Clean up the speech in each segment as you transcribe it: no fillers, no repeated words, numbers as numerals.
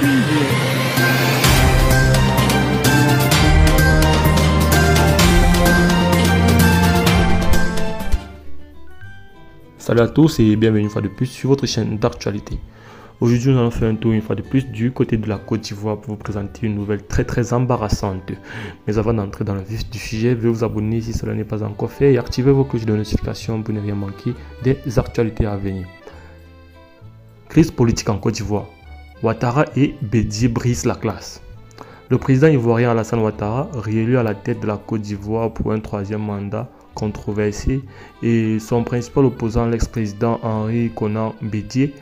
Preview. Salut à tous et bienvenue une fois de plus sur votre chaîne d'actualité. Aujourd'hui, nous allons faire un tour une fois de plus du côté de la Côte d'Ivoire pour vous présenter une nouvelle très embarrassante. Mais avant d'entrer dans le vif du sujet, veuillez vous abonner si cela n'est pas encore fait et activer vos cloches de notification pour ne rien manquer des actualités à venir. Crise politique en Côte d'Ivoire. Ouattara et Bédié brisent la glace. Le président ivoirien Alassane Ouattara, réélu à la tête de la Côte d'Ivoire pour un troisième mandat controversé, et son principal opposant, l'ex-président Henri Konan Bédié,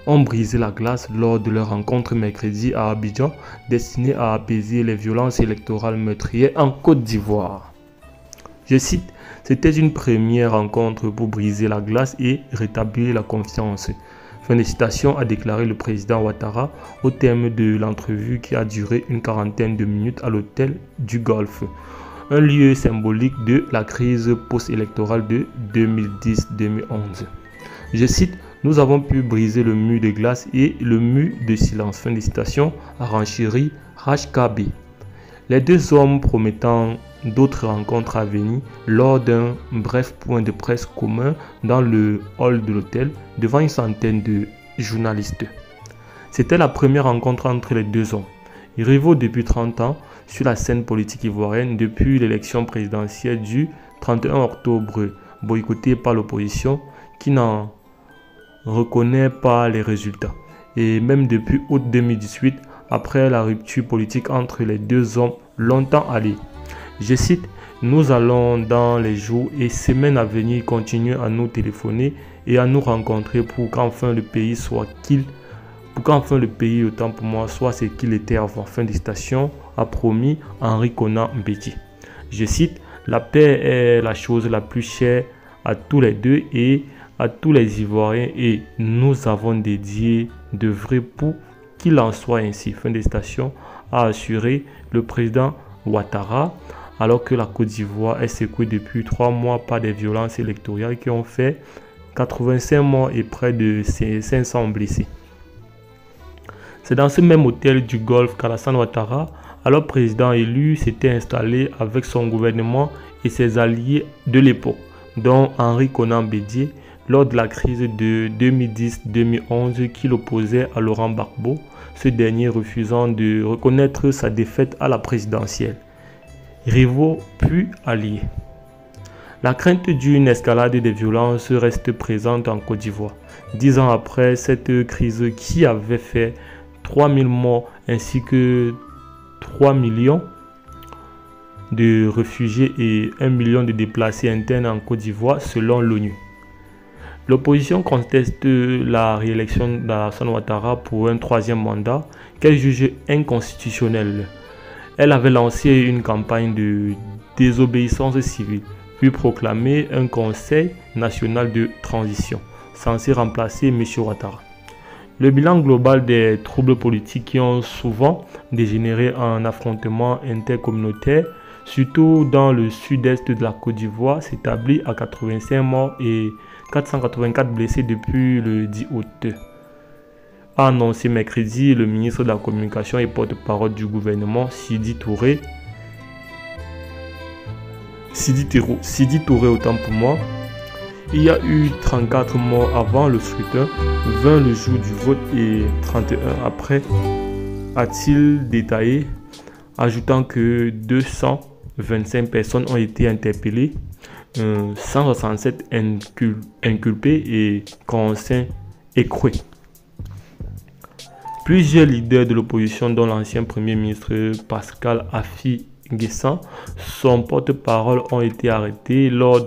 ont brisé la glace lors de leur rencontre mercredi à Abidjan, destinée à apaiser les violences électorales meurtrières en Côte d'Ivoire. Je cite, « C'était une première rencontre pour briser la glace et rétablir la confiance ». Fin de citation, a déclaré le président Ouattara au terme de l'entrevue qui a duré une quarantaine de minutes à l'hôtel du Golfe, un lieu symbolique de la crise post-électorale de 2010-2011. Je cite, « Nous avons pu briser le mur de glace et le mur de silence ». Fin de citation, a renchéri HKB. Les deux hommes promettant d'autres rencontres à venir lors d'un bref point de presse commun dans le hall de l'hôtel devant une centaine de journalistes. C'était la première rencontre entre les deux hommes. Rivaux depuis 30 ans sur la scène politique ivoirienne depuis l'élection présidentielle du 31 octobre boycottée par l'opposition qui n'en reconnaît pas les résultats. Et même depuis août 2018, après la rupture politique entre les deux hommes longtemps alliés. Je cite, « Nous allons dans les jours et semaines à venir continuer à nous téléphoner et à nous rencontrer pour qu'enfin le pays soit autant pour moi, soit ce qu'il était avant ». Fin de citation, a promis Henri Konan Bédié. Je cite, « La paix est la chose la plus chère à tous les deux et à tous les Ivoiriens et nous avons dédié d'œuvrer pour qu'il en soit ainsi ». Fin de citation, a assuré le président Ouattara, alors que la Côte d'Ivoire est secouée depuis 3 mois par des violences électorales qui ont fait 85 morts et près de 500 blessés. C'est dans ce même hôtel du Golfe qu'Alassane Ouattara, alors président élu, s'était installé avec son gouvernement et ses alliés de l'époque, dont Henri Konan Bédié, lors de la crise de 2010-2011 qui l'opposait à Laurent Gbagbo, ce dernier refusant de reconnaître sa défaite à la présidentielle. Rivaux puis alliés. La crainte d'une escalade des violences reste présente en Côte d'Ivoire. 10 ans après cette crise qui avait fait 3000 morts ainsi que 3 millions de réfugiés et 1 million de déplacés internes en Côte d'Ivoire selon l'ONU. L'opposition conteste la réélection d'Alassane Ouattara pour un troisième mandat qu'elle juge inconstitutionnel. Elle avait lancé une campagne de désobéissance civile, puis proclamé un conseil national de transition, censé remplacer M. Ouattara. Le bilan global des troubles politiques qui ont souvent dégénéré en affrontements intercommunautaires, surtout dans le sud-est de la Côte d'Ivoire, s'établit à 85 morts et 484 blessés depuis le 10 août. A annoncé mercredi le ministre de la Communication et porte-parole du gouvernement, Sidi Touré, autant pour moi. Il y a eu 34 morts avant le scrutin, 20 le jour du vote et 31 après, a-t-il détaillé, ajoutant que 225 personnes ont été interpellées, 167 inculpés et 45 écroués. Plusieurs leaders de l'opposition, dont l'ancien premier ministre Pascal Affi-N'Guessan, son porte-parole, ont été arrêtés alors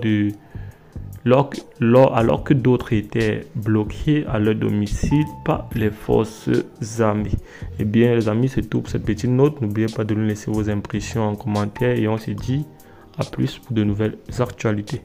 que d'autres étaient bloqués à leur domicile par les forces armées. Eh bien, les amis, c'est tout pour cette petite note. N'oubliez pas de nous laisser vos impressions en commentaire et on se dit à plus pour de nouvelles actualités.